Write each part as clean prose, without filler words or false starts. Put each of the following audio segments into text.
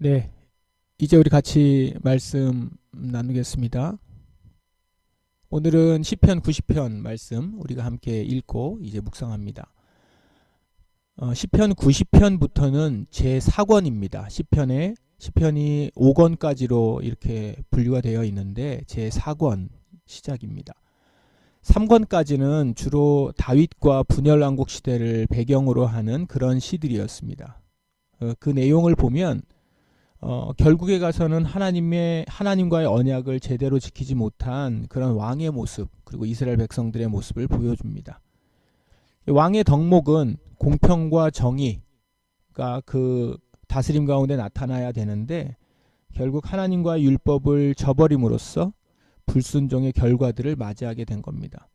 네, 이제 우리 같이 말씀 나누겠습니다. 오늘은 시편 90편 말씀 우리가 함께 읽고 이제 묵상합니다. 시편 90편부터는 제4권입니다. 시편이 5권까지로 이렇게 분류가 되어 있는데 제4권 시작입니다. 3권까지는 주로 다윗과 분열왕국 시대를 배경으로 하는 그런 시들이었습니다. 그 내용을 보면 결국에 가서는 하나님과의 언약을 제대로 지키지 못한 그런 왕의 모습, 그리고 이스라엘 백성들의 모습을 보여줍니다. 왕의 덕목은 공평과 정의가 그 다스림 가운데 나타나야 되는데, 결국 하나님과의 율법을 저버림으로써 불순종의 결과들을 맞이하게 된 겁니다.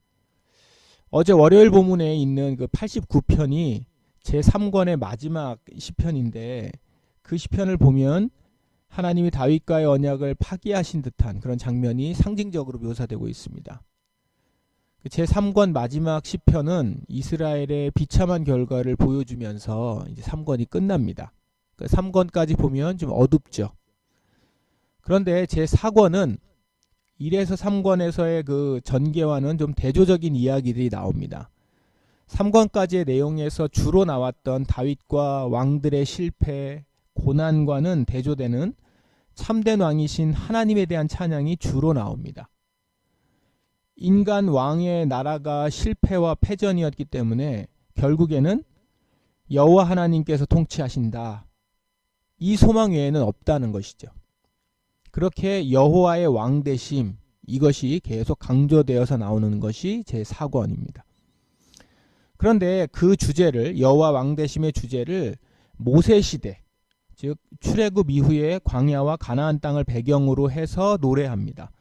어제 월요일 본문에 있는 그 89편이 제3권의 마지막 시편인데, 그 시편을 보면 하나님이 다윗과의 언약을 파기하신 듯한 그런 장면이 상징적으로 묘사되고 있습니다. 제3권 마지막 시편은 이스라엘의 비참한 결과를 보여주면서 이제 3권이 끝납니다. 3권까지 보면 좀 어둡죠. 그런데 제4권은 1에서 3권에서의 그 전개와는 좀 대조적인 이야기들이 나옵니다. 3권까지의 내용에서 주로 나왔던 다윗과 왕들의 실패, 고난과는 대조되는 참된 왕이신 하나님에 대한 찬양이 주로 나옵니다. 인간 왕의 나라가 실패와 패전이었기 때문에 결국에는 여호와 하나님께서 통치하신다, 이 소망 외에는 없다는 것이죠. 그렇게 여호와의 왕되심, 이것이 계속 강조되어서 나오는 것이 제4권입니다. 그런데 그 주제를, 여호와 왕되심의 주제를 모세시대, 즉 출애굽 이후에 광야와 가나안 땅을 배경으로 해서 노래합니다.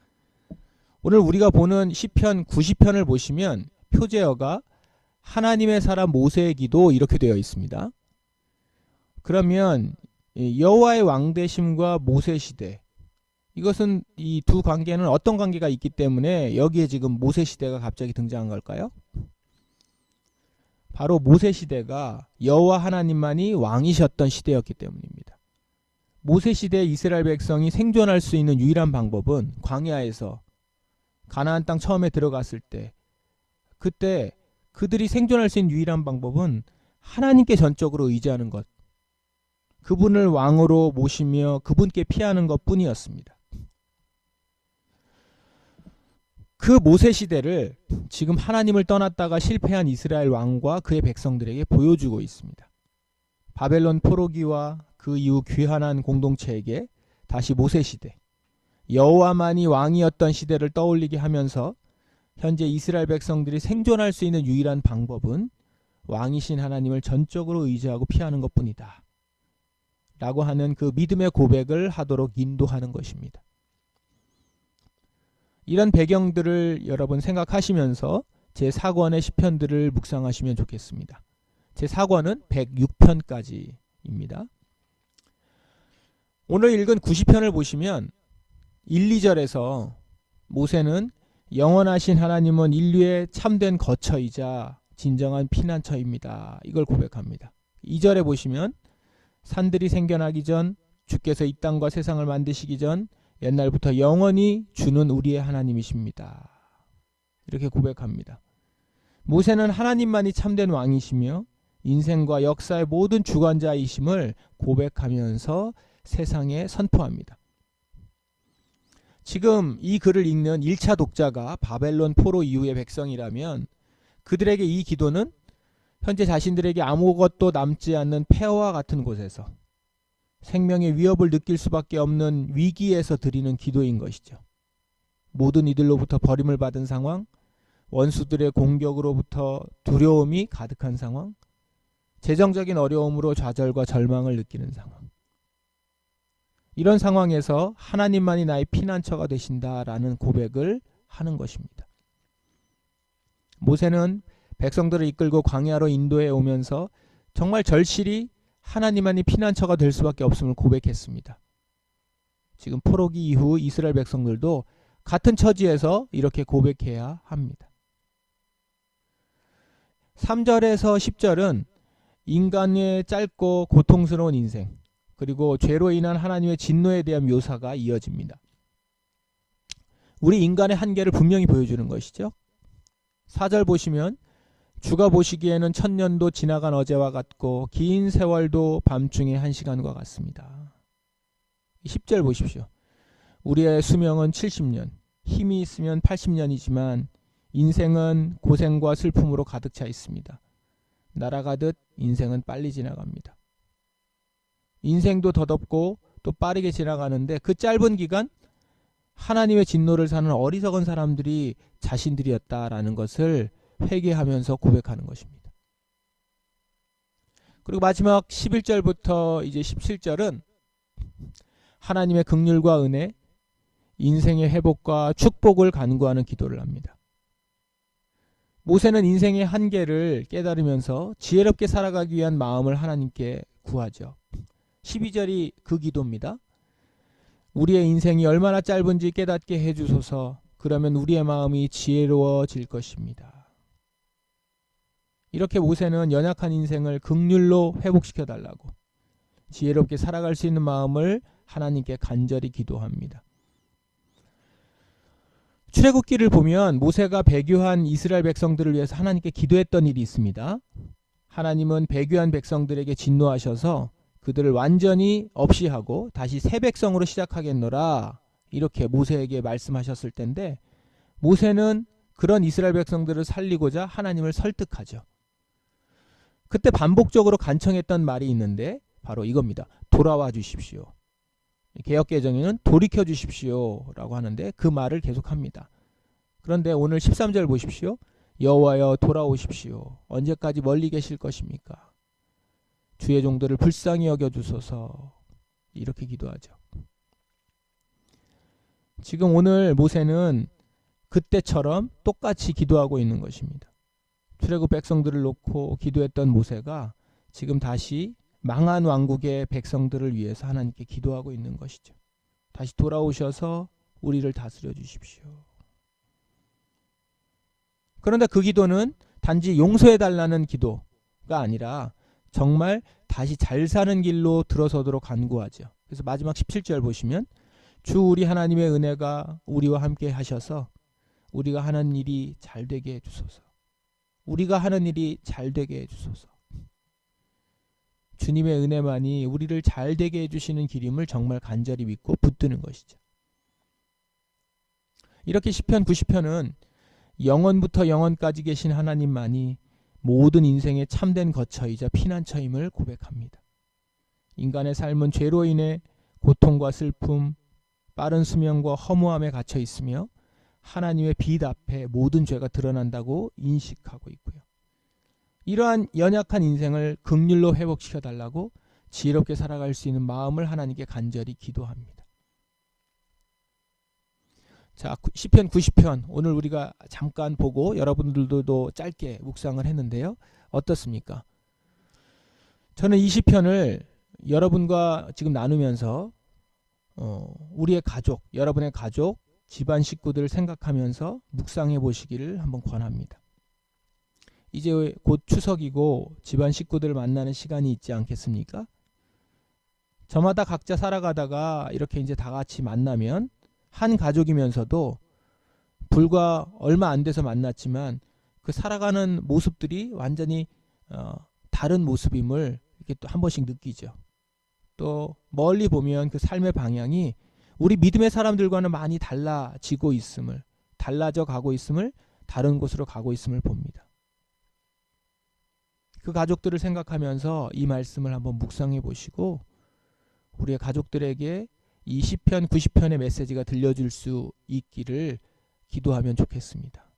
오늘 우리가 보는 시편 90편을 보시면 표제어가 하나님의 사람 모세의 기도, 이렇게 되어 있습니다. 그러면 여호와의 왕되심과 모세시대, 이것은 이 두 관계는 어떤 관계가 있기 때문에 여기에 지금 모세시대가 갑자기 등장한 걸까요? 바로 모세시대가 여호와 하나님만이 왕이셨던 시대였기 때문입니다. 모세시대 이스라엘 백성이 생존할 수 있는 유일한 방법은 광야에서 가나안 땅 처음에 들어갔을 때, 그때 그들이 생존할 수 있는 유일한 방법은 하나님께 전적으로 의지하는 것, 그분을 왕으로 모시며 그분께 피하는 것 뿐이었습니다. 그 모세시대를 지금 하나님을 떠났다가 실패한 이스라엘 왕과 그의 백성들에게 보여주고 있습니다. 바벨론 포로기와 그 이후 귀환한 공동체에게 다시 모세시대, 여호와만이 왕이었던 시대를 떠올리게 하면서 현재 이스라엘 백성들이 생존할 수 있는 유일한 방법은 왕이신 하나님을 전적으로 의지하고 피하는 것뿐이다 라고 하는 그 믿음의 고백을 하도록 인도하는 것입니다. 이런 배경들을 여러분 생각하시면서 제4권의 시편들을 묵상하시면 좋겠습니다. 제4권은 106편까지입니다. 오늘 읽은 90편을 보시면 1, 2절에서 모세는 영원하신 하나님은 인류의 참된 거처이자 진정한 피난처입니다, 이걸 고백합니다. 2절에 보시면 산들이 생겨나기 전, 주께서 이 땅과 세상을 만드시기 전 옛날부터 영원히 주는 우리의 하나님이십니다, 이렇게 고백합니다. 모세는 하나님만이 참된 왕이시며 인생과 역사의 모든 주관자이심을 고백하면서 세상에 선포합니다. 지금 이 글을 읽는 1차 독자가 바벨론 포로 이후의 백성이라면 그들에게 이 기도는 현재 자신들에게 아무것도 남지 않는 폐허와 같은 곳에서 생명의 위협을 느낄 수밖에 없는 위기에서 드리는 기도인 것이죠. 모든 이들로부터 버림을 받은 상황, 원수들의 공격으로부터 두려움이 가득한 상황, 재정적인 어려움으로 좌절과 절망을 느끼는 상황, 이런 상황에서 하나님만이 나의 피난처가 되신다라는 고백을 하는 것입니다. 모세는 백성들을 이끌고 광야로 인도해 오면서 정말 절실히 하나님만이 피난처가 될 수밖에 없음을 고백했습니다. 지금 포로기 이후 이스라엘 백성들도 같은 처지에서 이렇게 고백해야 합니다. 3절에서 10절은 인간의 짧고 고통스러운 인생, 그리고 죄로 인한 하나님의 진노에 대한 묘사가 이어집니다. 우리 인간의 한계를 분명히 보여주는 것이죠. 4절 보시면 주가 보시기에는 천년도 지나간 어제와 같고 긴 세월도 밤중에 1시간과 같습니다. 10절 보십시오. 우리의 수명은 70년, 힘이 있으면 80년이지만 인생은 고생과 슬픔으로 가득 차 있습니다. 날아가듯 인생은 빨리 지나갑니다. 인생도 더덥고 또 빠르게 지나가는데 그 짧은 기간 하나님의 진노를 사는 어리석은 사람들이 자신들이었다라는 것을 회개하면서 고백하는 것입니다. 그리고 마지막 11절부터 이제 17절은 하나님의 긍휼과 은혜, 인생의 회복과 축복을 간구하는 기도를 합니다. 모세는 인생의 한계를 깨달으면서 지혜롭게 살아가기 위한 마음을 하나님께 구하죠. 12절이 그 기도입니다. 우리의 인생이 얼마나 짧은지 깨닫게 해주소서. 그러면 우리의 마음이 지혜로워질 것입니다. 이렇게 모세는 연약한 인생을 긍휼로 회복시켜 달라고 지혜롭게 살아갈 수 있는 마음을 하나님께 간절히 기도합니다. 출애굽기를 보면 모세가 배교한 이스라엘 백성들을 위해서 하나님께 기도했던 일이 있습니다. 하나님은 배교한 백성들에게 진노하셔서 그들을 완전히 없이 하고 다시 새 백성으로 시작하겠노라 이렇게 모세에게 말씀하셨을 텐데 모세는 그런 이스라엘 백성들을 살리고자 하나님을 설득하죠. 그때 반복적으로 간청했던 말이 있는데 바로 이겁니다. 돌아와 주십시오. 개역개정에는 돌이켜 주십시오 라고 하는데 그 말을 계속합니다. 그런데 오늘 13절 보십시오. 여호와여 돌아오십시오. 언제까지 멀리 계실 것입니까? 주의 종들을 불쌍히 여겨주소서. 이렇게 기도하죠. 지금 오늘 모세는 그때처럼 똑같이 기도하고 있는 것입니다. 출애굽 백성들을 놓고 기도했던 모세가 지금 다시 망한 왕국의 백성들을 위해서 하나님께 기도하고 있는 것이죠. 다시 돌아오셔서 우리를 다스려 주십시오. 그런데 그 기도는 단지 용서해 달라는 기도가 아니라 정말 다시 잘 사는 길로 들어서도록 간구하죠. 그래서 마지막 17절 보시면 주 우리 하나님의 은혜가 우리와 함께 하셔서 우리가 하는 일이 잘 되게 해주소서. 우리가 하는 일이 잘 되게 해주소서. 주님의 은혜만이 우리를 잘 되게 해주시는 길임을 정말 간절히 믿고 붙드는 것이죠. 이렇게 시편 90편은 영원부터 영원까지 계신 하나님만이 모든 인생의 참된 거처이자 피난처임을 고백합니다. 인간의 삶은 죄로 인해 고통과 슬픔, 빠른 수명과 허무함에 갇혀 있으며 하나님의 빛 앞에 모든 죄가 드러난다고 인식하고 있고요. 이러한 연약한 인생을 긍휼로 회복시켜 달라고 지혜롭게 살아갈 수 있는 마음을 하나님께 간절히 기도합니다. 자, 시편 90편 오늘 우리가 잠깐 보고 여러분들도 짧게 묵상을 했는데요. 어떻습니까? 저는 이 시편을 여러분과 지금 나누면서 우리의 가족, 여러분의 가족, 집안 식구들을 생각하면서 묵상해 보시기를 한번 권합니다. 이제 곧 추석이고 집안 식구들을 만나는 시간이 있지 않겠습니까? 저마다 각자 살아가다가 이렇게 이제 다 같이 만나면 한 가족이면서도 불과 얼마 안 돼서 만났지만 그 살아가는 모습들이 완전히 다른 모습임을 이렇게 또 한 번씩 느끼죠. 또 멀리 보면 그 삶의 방향이 우리 믿음의 사람들과는 많이 달라져 가고 있음을 다른 곳으로 가고 있음을 봅니다. 그 가족들을 생각하면서 이 말씀을 한번 묵상해 보시고 우리의 가족들에게 이 시편 90편의 메시지가 들려줄 수 있기를 기도하면 좋겠습니다.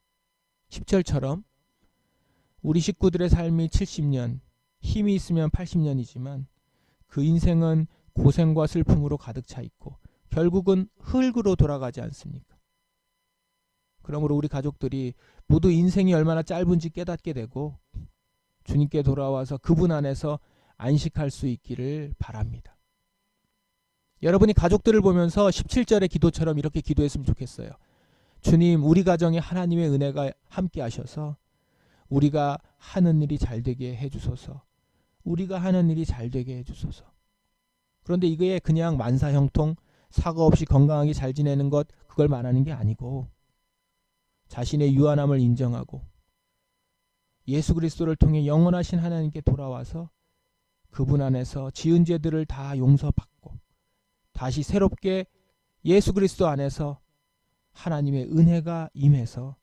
10절처럼 우리 식구들의 삶이 70년, 힘이 있으면 80년이지만 그 인생은 고생과 슬픔으로 가득 차 있고 결국은 흙으로 돌아가지 않습니까? 그러므로 우리 가족들이 모두 인생이 얼마나 짧은지 깨닫게 되고 주님께 돌아와서 그분 안에서 안식할 수 있기를 바랍니다. 여러분이 가족들을 보면서 17절의 기도처럼 이렇게 기도했으면 좋겠어요. 주님, 우리 가정에 하나님의 은혜가 함께 하셔서 우리가 하는 일이 잘 되게 해주소서. 우리가 하는 일이 잘 되게 해주소서. 그런데 이게 그냥 만사형통 사고 없이 건강하게 잘 지내는 것, 그걸 말하는 게 아니고 자신의 유한함을 인정하고 예수 그리스도를 통해 영원하신 하나님께 돌아와서 그분 안에서 지은 죄들을 다 용서받고 다시 새롭게 예수 그리스도 안에서 하나님의 은혜가 임해서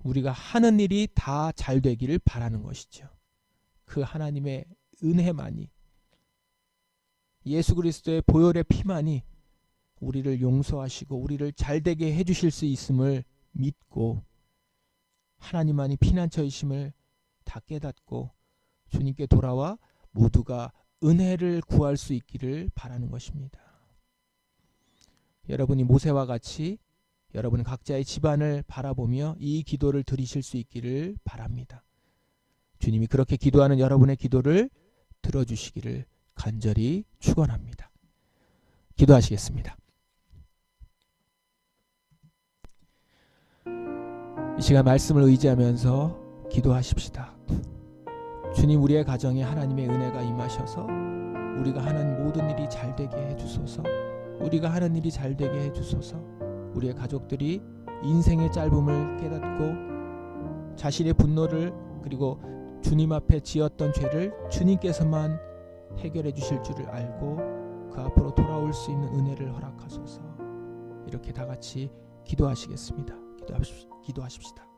우리가 하는 일이 다 잘 되기를 바라는 것이죠. 그 하나님의 은혜만이, 예수 그리스도의 보혈의 피만이 우리를 용서하시고 우리를 잘되게 해주실 수 있음을 믿고 하나님만이 피난처이심을 다 깨닫고 주님께 돌아와 모두가 은혜를 구할 수 있기를 바라는 것입니다. 여러분이 모세와 같이 여러분 각자의 집안을 바라보며 이 기도를 드리실 수 있기를 바랍니다. 주님이 그렇게 기도하는 여러분의 기도를 들어주시기를 간절히 축원합니다. 기도하시겠습니다. 이 시간 말씀을 의지하면서 기도하십시다. 주님, 우리의 가정에 하나님의 은혜가 임하셔서 우리가 하는 모든 일이 잘되게 해주소서. 우리가 하는 일이 잘되게 해주소서. 우리의 가족들이 인생의 짧음을 깨닫고 자신의 분노를 그리고 주님 앞에 지었던 죄를 주님께서만 해결해 주실 줄을 알고 그 앞으로 돌아올 수 있는 은혜를 허락하소서. 이렇게 다 같이 기도하시겠습니다. 기도하십시다.